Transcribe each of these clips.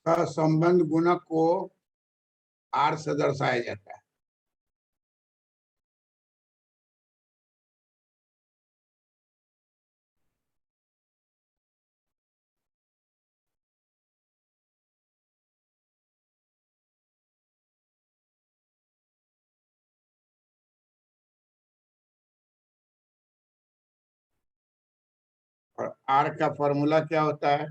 संबंध गुणक को आर से दर्शाया जाता है। और आर का फॉर्मूला क्या होता है?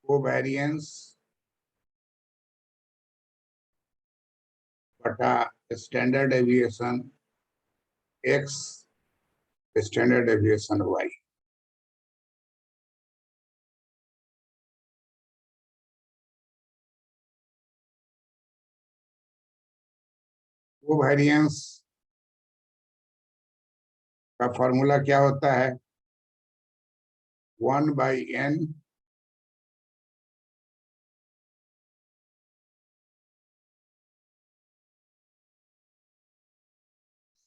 कोवेरिएंस बटा standard deviation x standard deviation y. Covariance का फॉर्मूला क्या होता है? 1/n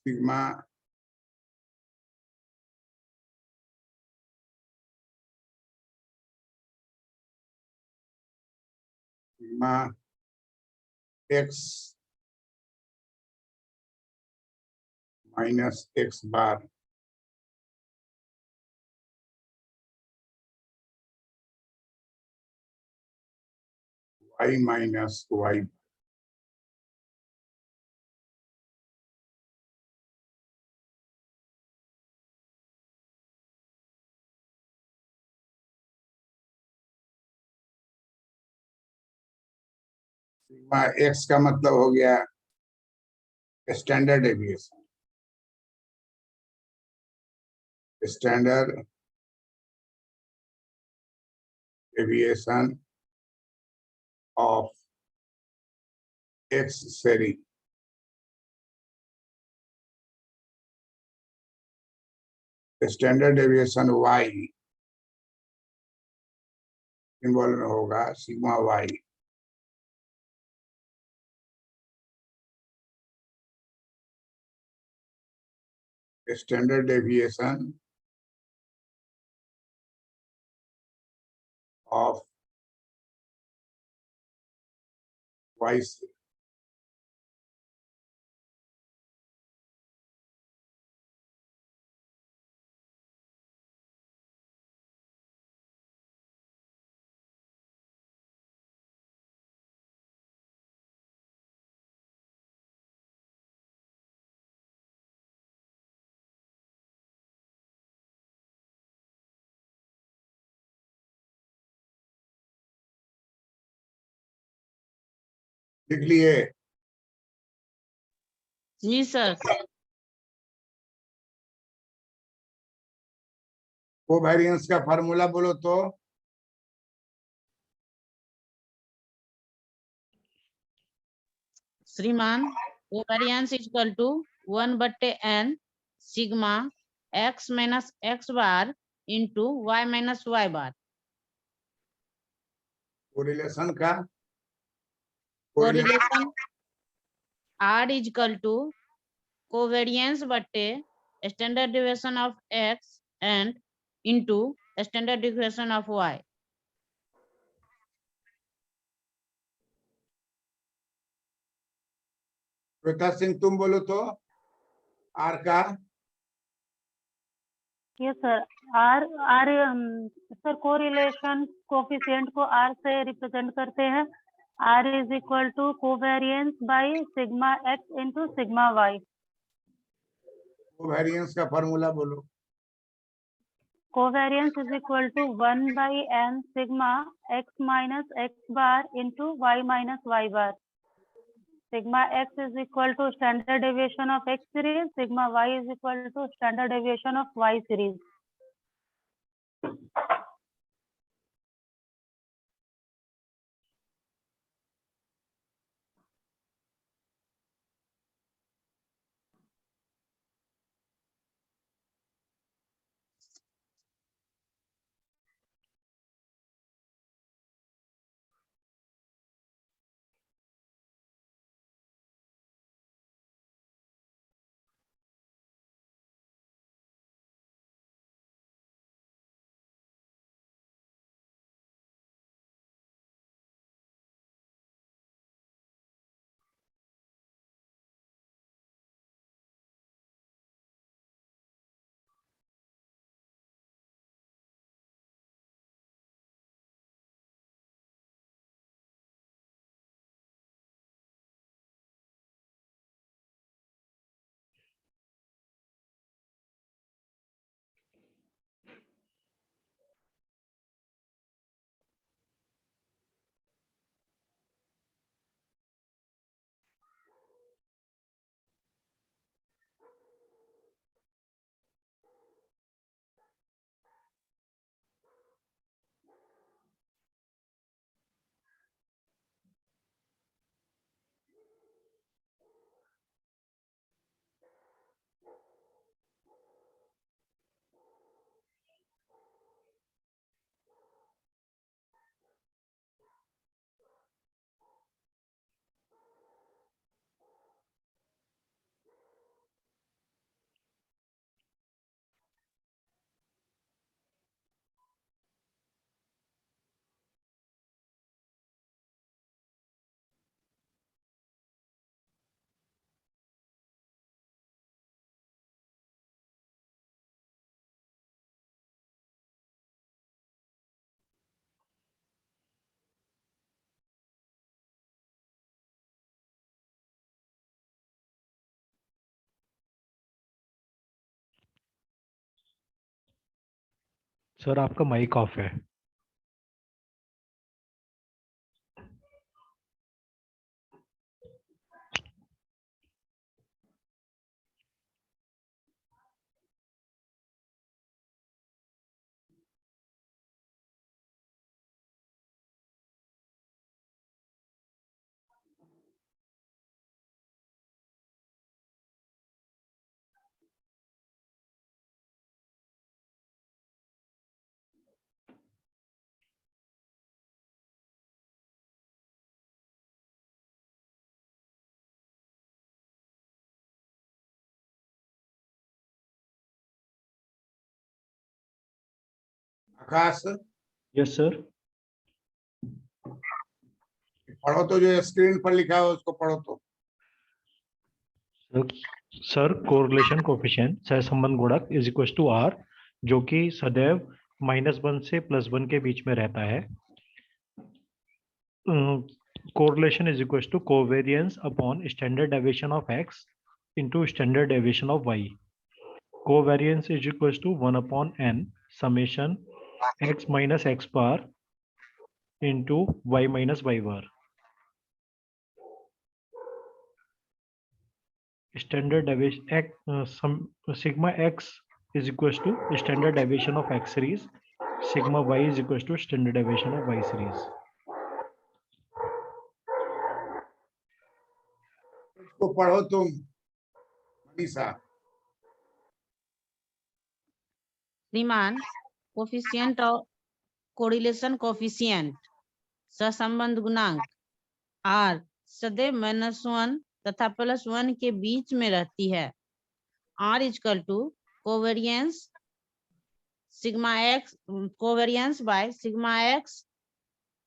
sigma sigma x minus x bar y minus y. Sigma x का मतलब हो गया standard deviation. Standard deviation of x सेरी स्टैंडर्ड डेविएशन वाई सिंबल में होगा sigma y. Standard deviation of y से लिख लिए? जी सर। कोवेरिएंस का फार्मूला बोलो तो? श्रीमान covariance equal to 1/n sigma x minus x bar into y minus y bar. Correlation का correlation r equal to covariance बट्टे standard deviation of x and into standard deviation of y। Shweta Singh तुम बोलो तो r का? Yes sir. R r sir correlation coefficient को r से represent करते हैं। R is equal to covariance by sigma x into sigma y. Covariance का formula बोलो। Covariance is equal to 1/n sigma x minus x bar into Y minus Y bar. Sigma X is equal to standard deviation of X series, sigma Y is equal to standard deviation of Y series. Sir आपका mic off है। Akash, yes sir. पढ़ो तो, जो screen पर लिखा है उसको पढ़ो तो। सर कोरिलेशन कोफिशिएंट सहसंबंध गुणक इज इक्वल टू आर, जो कि सदैव -1 से +1 के बीच में रहता है। Correlation is equal to covariance upon standard deviation of X into standard deviation of Y. Covariance is equal to 1/n summation x minus x bar into y minus Y bar. Standard deviation sigma x is equals to standard deviation of x series, sigma y is equals to standard deviation of y series. इसको पढ़ो तुम मनीषा। श्रीमान, coefficient और correlation coefficient सहसंबंध गुणांक are सदैव -1 तथा +1 के बीच में रहती है। R is equal to covariance sigma X, covariance by sigma x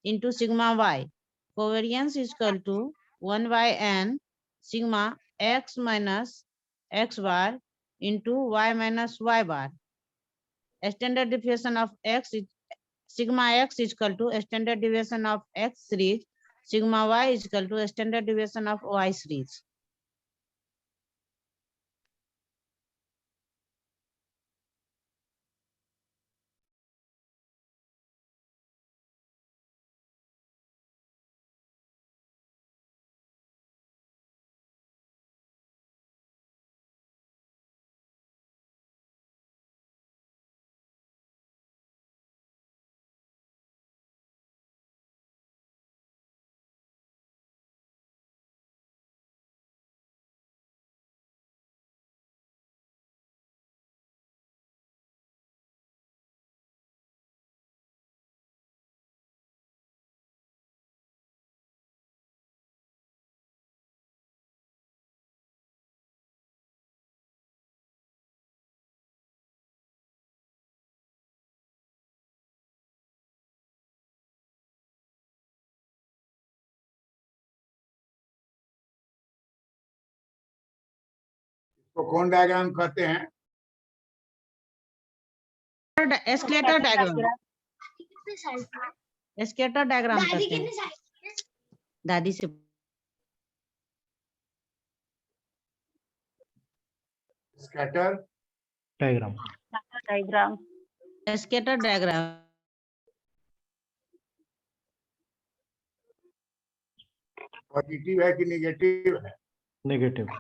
into sigma Y. Covariance is equal to 1/n sigma x minus x bar into Y minus Y bar. Standard deviation of X sigma x is equal to standard deviation of x series, sigma y is equal to standard deviation of y series. तो कौन diagram कहते हैं? Escalator diagram. Escalator diagram कहते हैं। दादी से scatter Diagram. diagram. escalator diagram positive है कि निगेटिव है? Negative.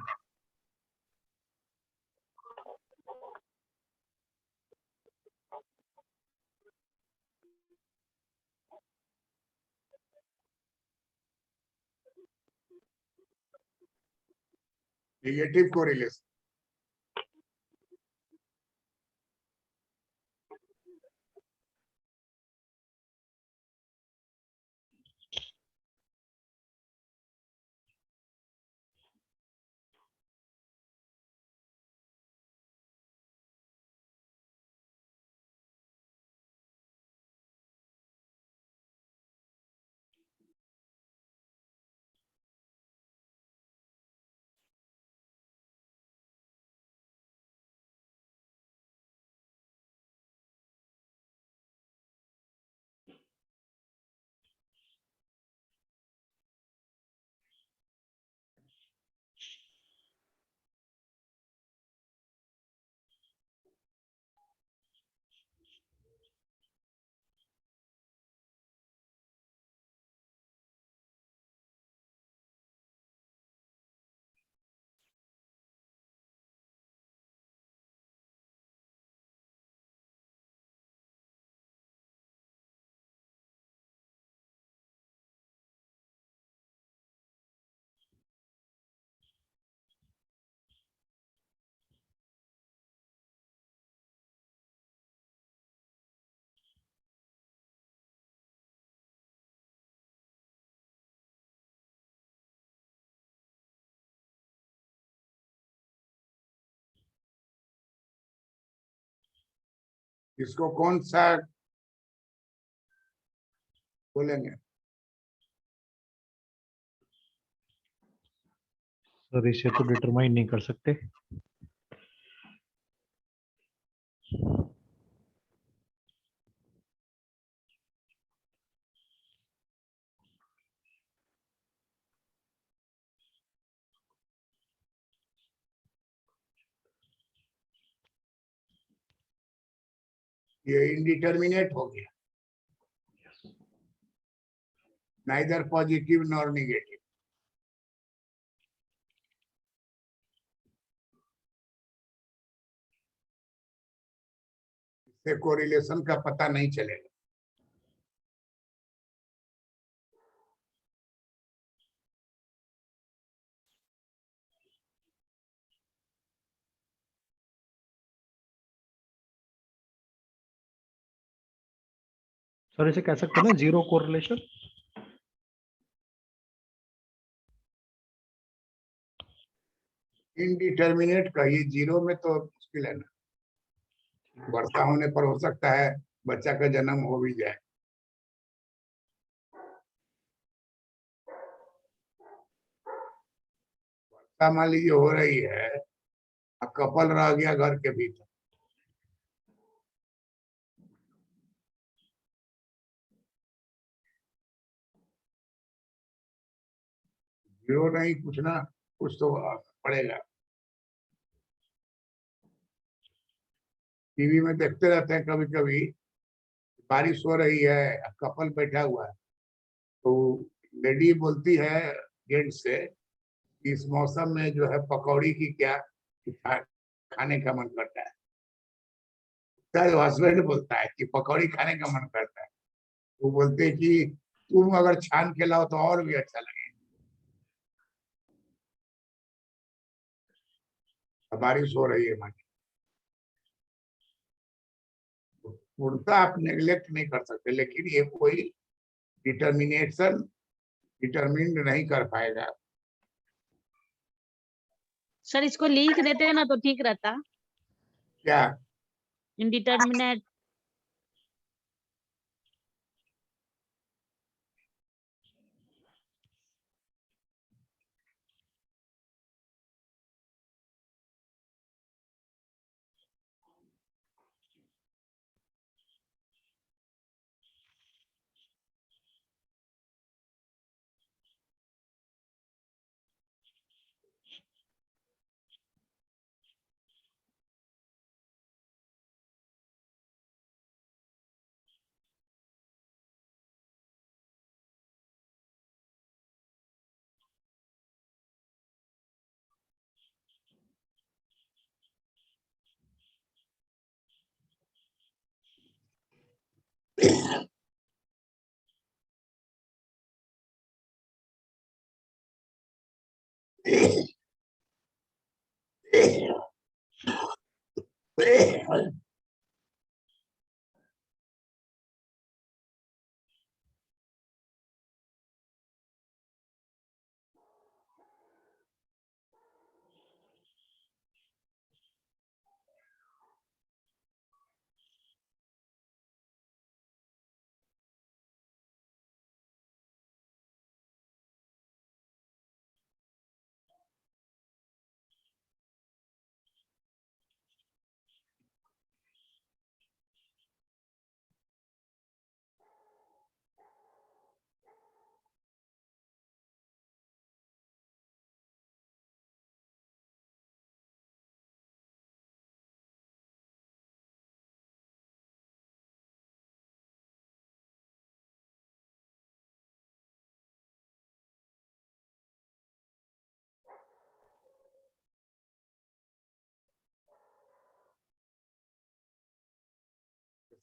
Negative correlation. इसको कौन सा बोलेंगे? सर इसे तो डिटरमाइन नहीं कर सकते। ये इंडिटर्मिनेट हो गया, नाइदर पॉजिटिव नॉर निगेटिव। इससे कोरिलेशन का पता नहीं चलेगा। सर इसे कह सकते हैं ना जीरो कोरिलेशन। इनडिटर्मिनेट कहिए, जीरो में तो मुश्किल है ना। वर्षा होने पर हो सकता है बच्चा का जन्म हो भी जाए। वर्षा मान लीजिए हो रही है, कपल रह गया घर के भीतर, जीरो नहीं, कुछ ना कुछ तो पड़ेगा। टीवी में देखते रहते हैं कभी कभी, बारिश हो रही है, कपल बैठा हुआ है, तो लेडी बोलती है जेंट से, इस मौसम में जो है पकौड़ी की क्या खाने का मन करता है। हस्बैंड बोलता है कि पकौड़ी खाने का मन करता है, वो बोलते हैं कि तुम अगर छान के लाओ तो और भी अच्छा लगेगा। बारिश हो रही है मानी, पूर्णतः आप नेग्लेक्ट नहीं कर सकते, लेकिन ये कोई डिटर्मिनेशन डिटर्मिन नहीं कर पाएगा। सर इसको लिख देते ना तो ठीक रहता। क्या? इंडिटर्मिनेट।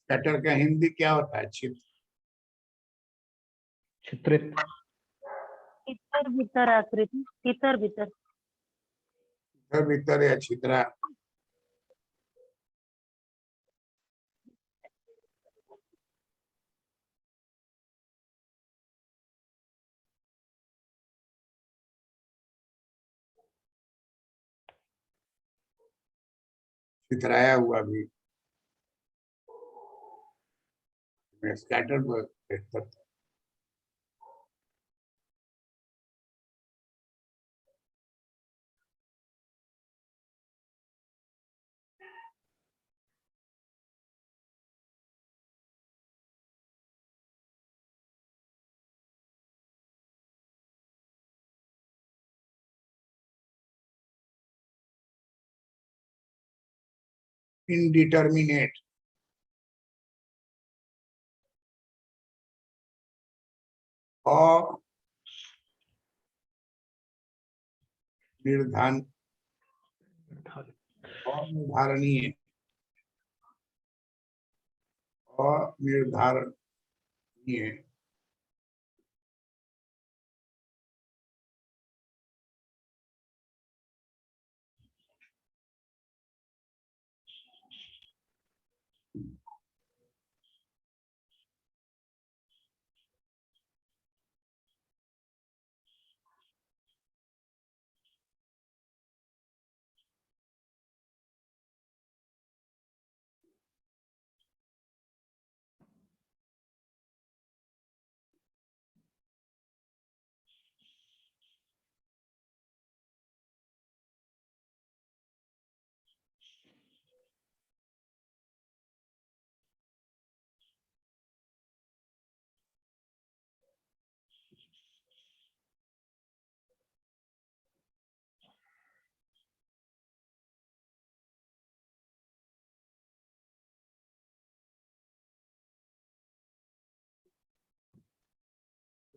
स्कैटर का हिंदी क्या होता है? छिद्र। चित्रित। तितर भीतर आकृति, तितर भीतर। भीतर या छिद्रा। छितराया हुआ भी। Scattered vector. indeterminate, अनिर्धारणीय, अनिर्धारणीय,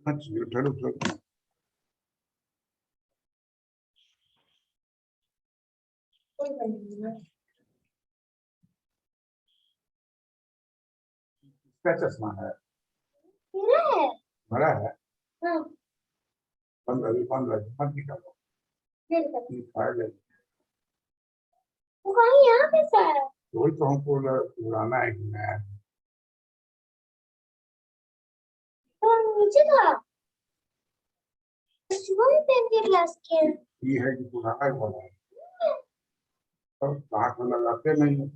चलो चलो क्या चश्मा है? बड़ा है। बंद अभी बंद है, मत निकालो। फाइल है। वही तो हमको उड़ाना है कि नया है। ये है कि पुराना ही वाला है। अब हाथ में लगाते नहीं है।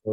तो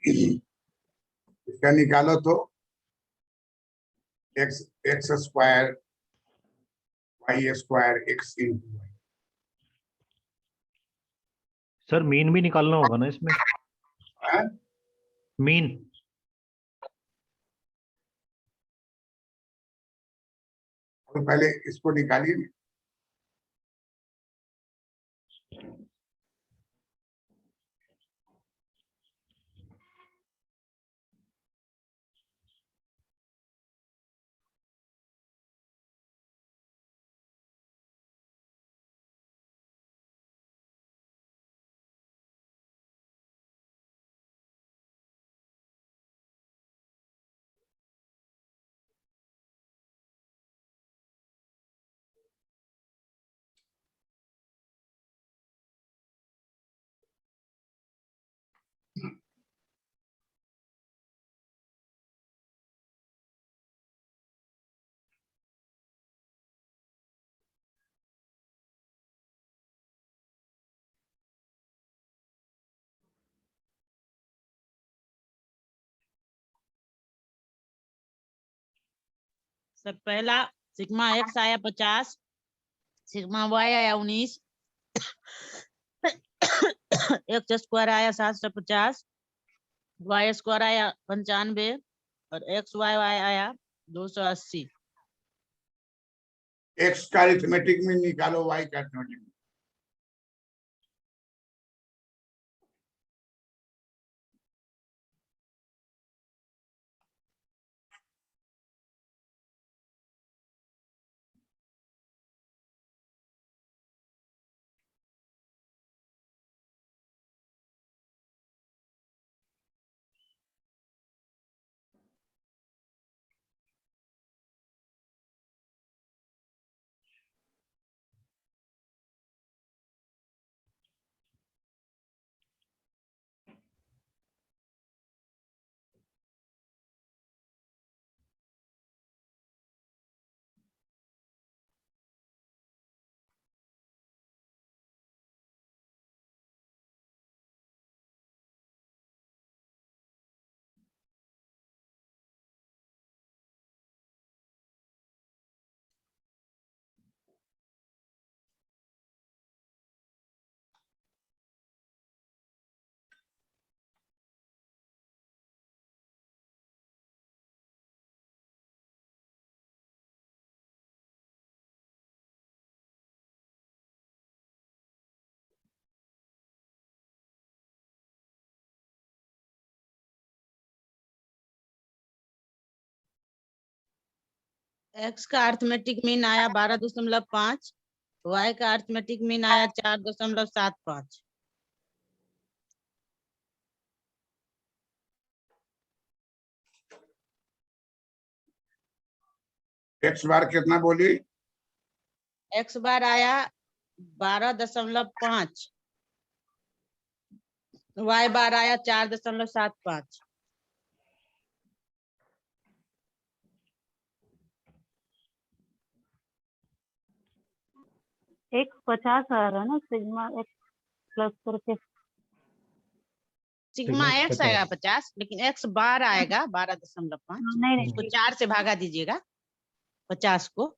इसका निकालो तो X X square Y square X into Y. Sir mean भी निकालना होगा ना इसमें, मीन। तो पहले इसको निकालिए ना। सर पहला सिग्मा एक्स आया 50, सिग्मा वाई आया 19, एक्स स्क्वायर आया 750, वाई स्क्वायर आया 95 और एक्स वाई वाई आया 280। एक्स का अरिथमेटिक में निकालो, वाई का अरिथमेटिक में। एक्स का अरिथमेटिक मीन आया 12.5, वाई का अरिथमेटिक मीन आया 4.75। एक्स बार कितना बोली? एक्स बार आया 12.5, वाई बार आया 4.75। एक्स 50 आ रहा है ना, सिग्मा एक्स प्लस करके। Sigma sigma x 50। आएगा 50, लेकिन एक्स बार आएगा 12.5। नहीं उसको नहीं, 4 से भागा दीजिएगा 50 को।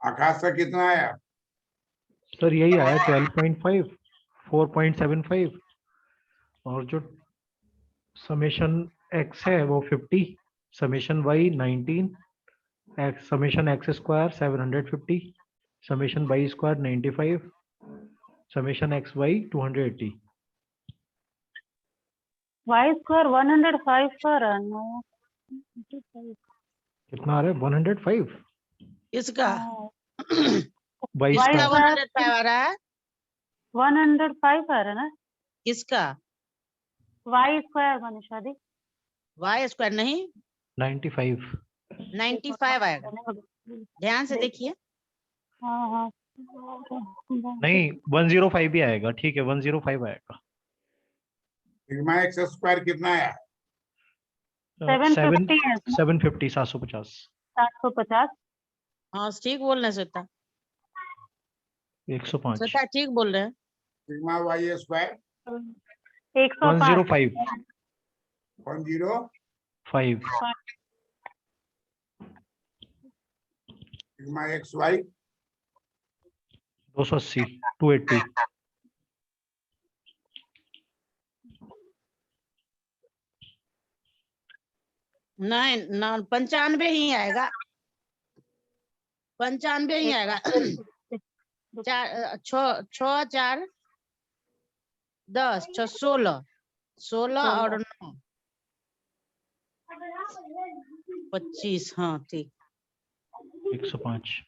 आकाश का कितना आया? सर यही आया 12.5, 4.75, और जो समेशन एक्स है वो 50, summation Y 19, x summation x square 750, summation y square 95, summation xy 280. y square 105 sir. No. कितना आ रहा है 105 किसका हाँ, y y किसका square 105 आ रहा है? 105 आ रहा है ना, किसका? y square मनीषा दी। y स्क्वायर नहीं, 95. 95 आएगा। ध्यान से देखिए। हाँ हाँ नहीं 105 भी आएगा, ठीक है 105 आएगा। सिग्मा एक्स स्क्वायर कितना है? 750 है, 750 750 750। हाँ ठीक बोल रहे हैं श्वेता, 105 श्वेता ठीक बोल रहे हैं। Sigma Y square 105 105 105 sigma X Y 280 280 नहीं ना, 95 ही आएगा, 95 ही आएगा। चार छः 4 10 6 16 16 और 9 25। हाँ ठीक। 105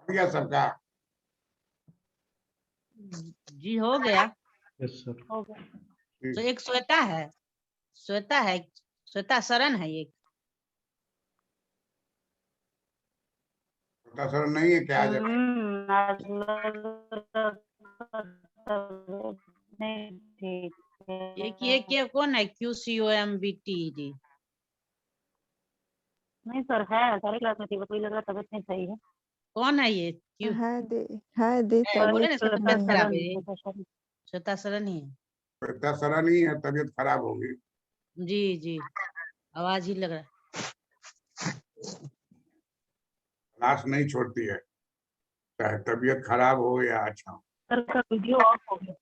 हो गया सबका? जी हो गया। Yes sir. हो गया। तो एक श्वेता है, श्वेता है, श्वेता शरण है एक। पता सर नहीं है क्या? जब नहीं ठीक ये कौन है? QCOMBT। नहीं सर है, सारी क्लास में थी, बस वही लग रहा तबियत नहीं सही है। कौन है ये? क्यों है दे बोले ना तबीयत तबियत खराब है? शरण। श्वेता शरण ही है। इतना सारा नहीं है, तबीयत खराब होगी। जी जी, आवाज ही लग रहा है। क्लास नहीं छोड़ती है, चाहे तबीयत खराब हो या अच्छा हो। सर का वीडियो ऑफ हो गया,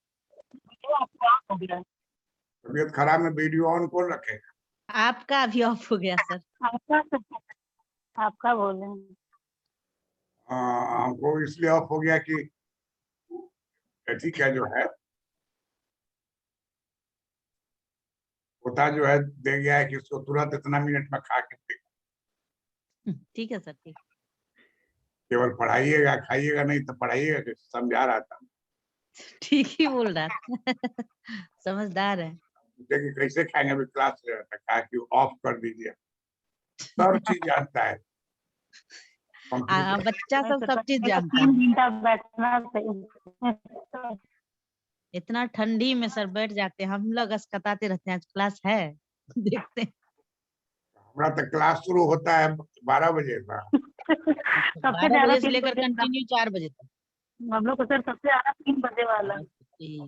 वीडियो आपका ऑफ हो गया है। तबीयत खराब में वीडियो ऑन कौन रखेगा? आपका अभी ऑफ हो गया सर। आपका बोल रहे हैं। हमको इसलिए ऑफ हो गया कि ऐसी क्या जो है होता जो है दे गया है कि उसको तुरंत इतना मिनट में खा के ठीक है सर, ठीक। केवल पढ़ाइएगा, खाइएगा नहीं तो पढ़ाइएगा, कि समझा रहा था। ठीक ही बोल रहा था। समझदार है। पूछे कि कैसे खाएंगे, अभी क्लास ले रहा था, कहा कि ऑफ कर दीजिए। सब चीज जानता है कंप्यूटर। बच्चा सब तो चीज बच्चे को जानता है। 3 घंटा बैठना चाहिए। इतना ठंडी में सर बैठ जाते हैं, हम लोग अस्कताते रहते हैं। आज क्लास है, देखते हैं। हमारा तो क्लास शुरू होता है 12 बजे का। सबसे 12 ज्यादा बजे से 3 लेकर बजे कंटिन्यू 4 बजे तक। हम लोग को सर सबसे ज्यादा 3 बजे वाला है। 4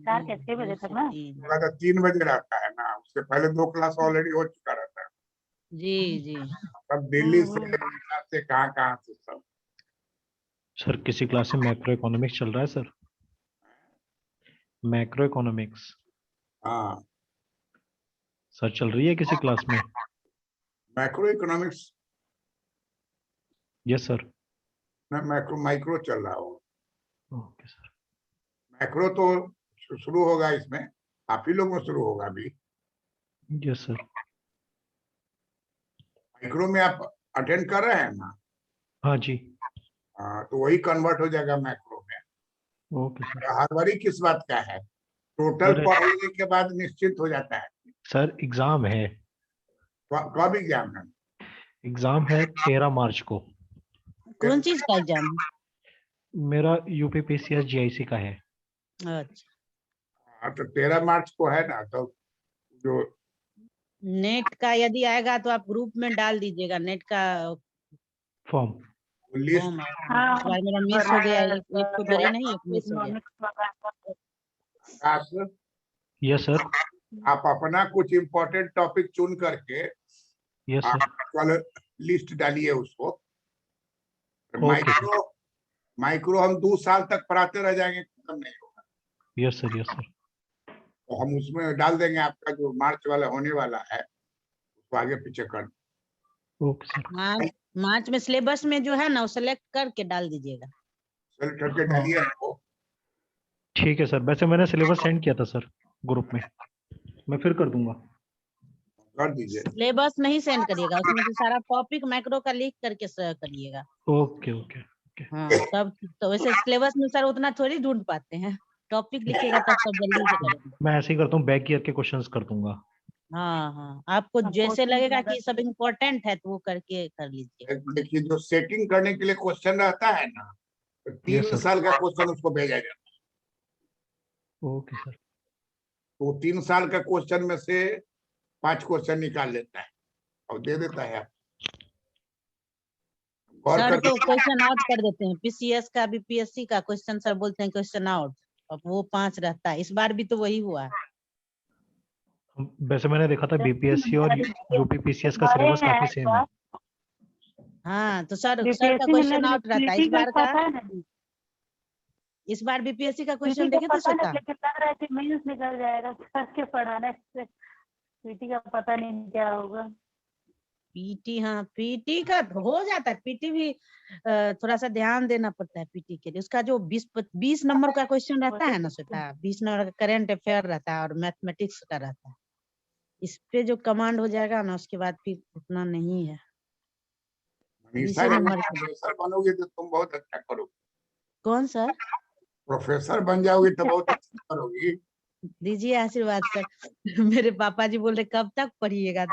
4 से 6 बजे तक ना। हमारा तो 3 बजे रहता है ना, उससे पहले 2 क्लास ऑलरेडी हो चुका रहता है। जी जी। सब दिल्ली से उड़ीसा से कहाँ से सब। सर किसी क्लास में मैक्रो इकोनॉमिक्स चल रहा है सर। मैक्रो इकोनॉमिक्स हाँ, सर चल रही है किसी क्लास में। Macro economics yes sir. में माइक्रो चल रहा होगा। Okay sir. मैक्रो तो शुरू होगा इसमें, काफी लोगों में शुरू होगा अभी। Yes sir. माइक्रो में आप अटेंड कर रहे हैं ना? हाँ जी। हाँ, तो वही कन्वर्ट हो जाएगा मैक्रो में। Okay sir. हड़बड़ी किस बात का है? टोटल सर पढ़ने के बाद निश्चित हो जाता है। सर एग्जाम है। कब एग्जाम है? एग्जाम है 13 मार्च को। कौन चीज का एग्जाम है? मेरा यूपीपीसीएस जीआईसी का है। अच्छा, हाँ, तो 13 मार्च को है ना, तो जो नेट का यदि आएगा तो आप ग्रुप में डाल दीजिएगा। नेट का फॉर्म। लिस्ट फॉर्म आएगा। हाँ, इस बार मेरा मिस हो गया, एक तो भरी नहीं, एक मिस हो गया। इकोनॉमिक्स वाला। आकाश, यस सर। आप अपना कुछ इम्पोर्टेंट टॉपिक चुन करके यस सर। आप कल लिस्ट डालिए उसको। Okay sir. माइक्रो हम 2 साल तक पढ़ाते रह जाएंगे, खत्म नहीं होगा। Yes sir. Yes sir. तो हम उसमें डाल देंगे आपका जो मार्च वाला होने वाला है, उसको आगे पीछे कर। Okay sir. मार्च में सिलेबस में जो है ना, वो सेलेक्ट करके डाल दीजिएगा। सेलेक्ट करके हाँ। डालिए हमको। ठीक है सर। वैसे मैंने सिलेबस सेंड किया था सर ग्रुप में, मैं फिर कर दूंगा। कर दीजिए। सिलेबस नहीं सेंड करिएगा, उसमें से सारा टॉपिक मैक्रो का लिख करके करिएगा। Okay okay okay. हाँ, तब तो वैसे सिलेबस में सर उतना थोड़ी ढूंढ पाते हैं। टॉपिक लिखिएगा तब सब जल्दी से करेंगे। मैं ऐसे ही करता हूँ, बैक ईयर के क्वेश्चंस कर दूंगा। हाँ हाँ, आपको अब जैसे कोचिंग लगेगा ज्यादा कि सब इम्पोर्टेंट है तो वो करके कर लीजिए। देखिए, जो सेटिंग करने के लिए क्वेश्चन रहता है ना, तो यस 3 सर। साल का क्वेश्चन उसको भेजा जाता है। Okay sir. तो 3 साल का क्वेश्चन में से 5 क्वेश्चन निकाल लेता है और दे देता है। गौर सर करके तो क्वेश्चन आउट कर देते हैं, पीसीएस का बीपीएससी का क्वेश्चन सर बोलते हैं क्वेश्चन आउट। अब वो 5 रहता है, इस बार भी तो वही हुआ है। वैसे मैंने देखा था बीपीएससी और यूपीपीसीएस का बड़े सिलेबस हैं काफी इस सेम है। बार। हाँ, तो सर का बीपीएससी में क्वेश्चन आउट रहता है पीटी इस का बार का। पता नहीं। इस बार बीपीएससी का पीटी क्वेश्चन का देखे थे पता नहीं, श्वेता? लेकिन लग रहा है कि मेंस निकल जाएगा करके पढ़ाना से। पीटी का पता नहीं क्या होगा। पीटी, हाँ पीटी का हो जाता है। पीटी भी थोड़ा सा ध्यान देना पड़ता है पीटी के लिए। उसका जो 20 नंबर का क्वेश्चन रहता है ना श्वेता, 20 नंबर का करंट अफेयर रहता है और मैथमेटिक्स का रहता है। इस पे जो कमांड हो जाएगा ना, उसके बाद फिर उतना नहीं है। मनीषा 20 जी, नंबर का। प्रोफेसर बनोगे तो तुम बहुत अच्छा करोगे। कौन सर? प्रोफेसर बन जाओगी तो बहुत अच्छा करोगी। दीजिए आशीर्वाद सर। मेरे पापा जी बोल रहे कब तक पढ़िएगा,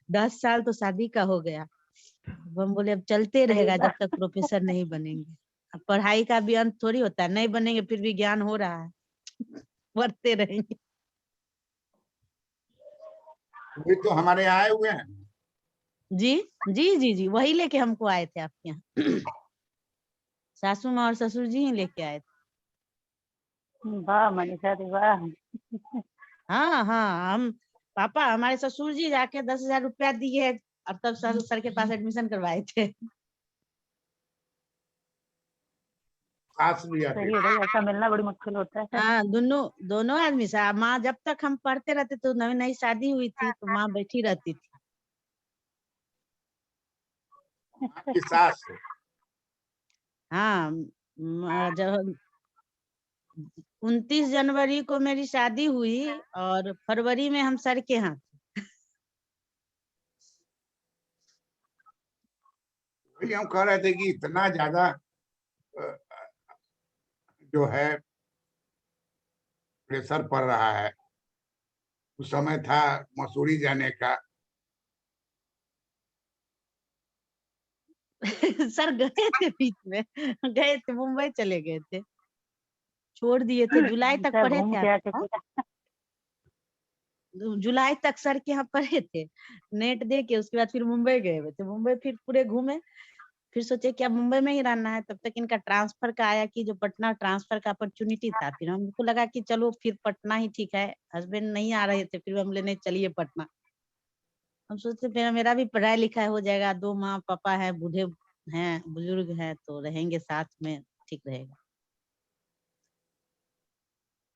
10 साल तो शादी का हो गया। अब हम बोले अब चलते रहेगा जब तक प्रोफेसर नहीं बनेंगे। अब पढ़ाई का भी अंत थोड़ी होता है, नहीं बनेंगे फिर भी ज्ञान हो रहा है। पढ़ते रहेंगे। वे तो हमारे यहाँ आए हुए हैं। जी जी जी जी, वही लेके हमको आए थे आपके यहाँ। सासू माँ और ससुर जी ही लेके आए थे। वाह मनीषा दी वाह। हाँ हाँ, हम पापा हमारे ससुर जी जाके 10,000 रुपया दिए और तब सर के पास एडमिशन करवाए थे। सास भी आती सही है भाई, ऐसा मिलना बड़ी मुश्किल होता है। हाँ, दोनों आदमी से माँ, जब तक हम पढ़ते रहते तो नई नई शादी हुई थी तो माँ बैठी रहती थी। आपकी सास। हाँ, जब 29 जनवरी को मेरी शादी हुई और फरवरी में हम सर के यहाँ थे। वही हम कह रहे थे कि इतना ज्यादा जो है प्रेशर पड़ रहा है। उस समय था मसूरी जाने का। सर गए थे बीच में, गए थे मुंबई चले गए थे, छोड़ दिए थे, जुलाई तक अच्छा, पढ़े घूम थे के आप। आके हाँ? पूरा। जुलाई तक सर के यहाँ पढ़े थे, नेट दे के उसके बाद फिर मुंबई गए हुए थे। मुंबई फिर पूरे घूमे, फिर सोचे कि अब मुंबई में ही रहना है। तब तक इनका ट्रांसफर का आया कि जो पटना ट्रांसफर का अपॉर्चुनिटी था, फिर हमको लगा कि चलो फिर पटना ही ठीक है। हस्बैंड नहीं आ रहे थे, फिर हम बोले नहीं चलिए पटना। हम सोचते मेरा भी पढ़ाई लिखाई हो जाएगा, 2 माँ पापा है, बूढ़े हैं, बुजुर्ग हैं, तो रहेंगे साथ में, ठीक रहेगा।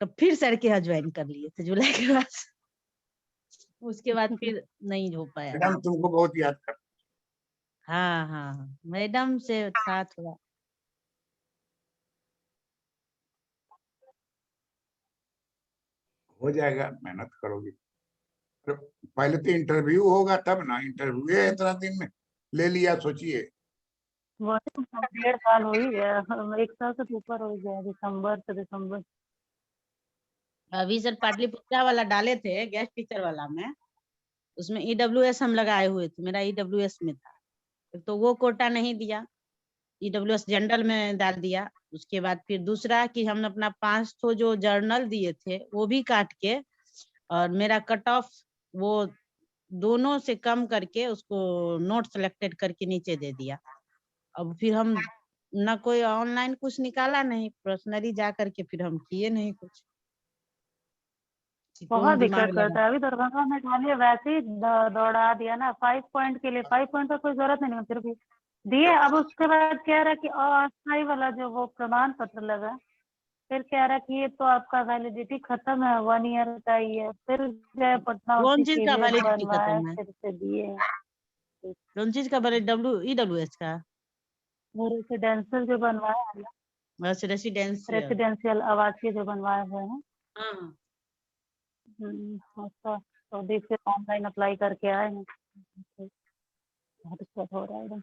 तो फिर सर के यहाँ ज्वाइन कर लिए थे जुलाई के बाद। उसके बाद फिर नहीं हो पाया। मैडम तुमको बहुत याद कर। हाँ हाँ, मैडम से था थोड़ा। हो जाएगा, मेहनत करोगी। तो पहले तो इंटरव्यू होगा तब ना। इंटरव्यू है इतना दिन में ले लिया, सोचिए। वो 1.5 साल हो ही गया, 1 साल से तो ऊपर हो गया, दिसंबर से दिसंबर। अभी सर पाटलिपुत्रा वाला डाले थे, गेस्ट टीचर वाला में, उसमें ईडब्ल्यूएस हम लगाए हुए थे, मेरा ईडब्ल्यूएस में था। तो वो कोटा नहीं दिया, ईडब्ल्यूएस जनरल में डाल दिया। उसके बाद फिर दूसरा कि हम अपना 5 ठो जो जर्नल दिए थे वो भी काट के, और मेरा कट ऑफ वो दोनों से कम करके उसको नोट सेलेक्टेड करके नीचे दे दिया। अब फिर हम ना कोई ऑनलाइन कुछ निकाला, नहीं पर्सनली जा करके फिर हम किए नहीं कुछ। कि कौन बहुत दिमाग दिक्कत लगा। करता है। अभी दरभंगा में डालिए, वैसे ही दौड़ा दिया ना 5 पॉइंट के लिए। 5 पॉइंट का कोई जरूरत नहीं है, फिर भी दिए। अब उसके बाद कह रहा है कि अस्थायी वाला जो वो प्रमाण पत्र लगा, फिर कह रहा है कि ये तो आपका वैलिडिटी खत्म है, 1 ईयर का ही है। फिर गए पटना, कौन उसी चीज के का लिए वैलिडिटी बनवाए, खत्म है? फिर से दिए। कौन चीज का वैलिडिटी? ईडब्ल्यूएस का? वो रेसिडेंशियल जो बनवाया है ना, बस रेसिडेंशियल। रेसिडेंशियल आवासीय जो बनवाए हुए हैं, हाँ, उसका तो अभी फिर ऑनलाइन अप्लाई करके आए हैं। बहुत दिक्कत हो रहा है एकदम।